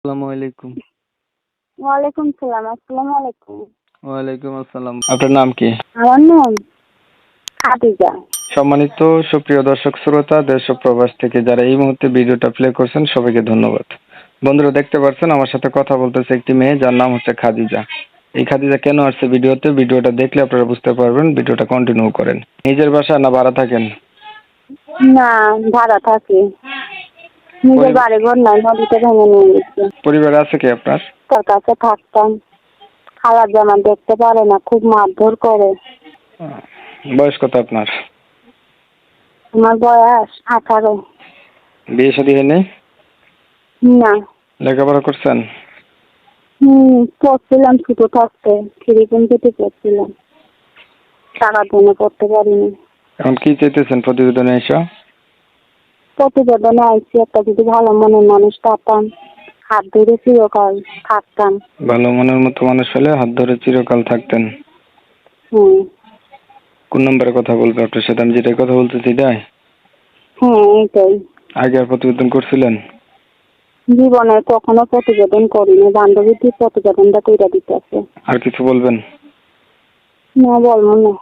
আসসালামু আলাইকুম। ওয়ালাইকুম সালাম। আসসালামু আলাইকুম। ওয়ালাইকুম আসসালাম। আপনার নাম কি? আমার নাম খাদিজা। সম্মানিত সুপ্রিয় দর্শক শ্রোতা, দেশ ও প্রবাস থেকে যারা এই মুহূর্তে ভিডিওটা প্লে করছেন সবাইকে ধন্যবাদ। বন্ধুরা দেখতে পাচ্ছেন আমার সাথে কথা বলতেছে একটি মেয়ে যার নাম হচ্ছে খাদিজা। এই খাদিজা কেন আসছে ভিডিওটা দেখলে আপনারা বুঝতে পারবেন। ভিডিওটা কন্টিনিউ করেন। নিজের বাসা না ভাড়া থাকেন? না, ভাড়া থাকি। নিজের বাড়ি ঘর নাই, নদীতে ভেঙে নিয়ে গেছে। পরিবারে আছে কি আপনার? তার কাছে থাকতাম। খালার জামা দেখতে পারে না, খুব মারধর করে। বয়স কত আপনার? আমার বয়স 18। বিয়ে শাদী হয়নি? না। লেখাপড়া করছেন? পড়ছিলাম ছোট থাকতে, থেকে পড়ছিলাম। টাকার জন্য পড়তে পারিনি। এখন কি চাইতেছেন প্রতিবেদনে এসে? প্রতিবেদনে আইসি একটা যদি ভালো মনের মানুষ পাতাম, হাত ধরে চিরকাল থাকতাম। ভালো মনের মতো মানুষ হলে হাত ধরে চিরকাল থাকতেন। কোন নম্বরে কথা বলবে আপনার সাথে? আমি যেটা কথা বলতেছি এটাই? হ্যাঁ, এইটাই। আগে আর প্রতিবেদন করছিলেন? জীবনে কখনো প্রতিবেদন করিনি, বান্ধবীর প্রতিবেদনটা কইরা দিতেছে। আর কিছু বলবেন? না, বলবো না।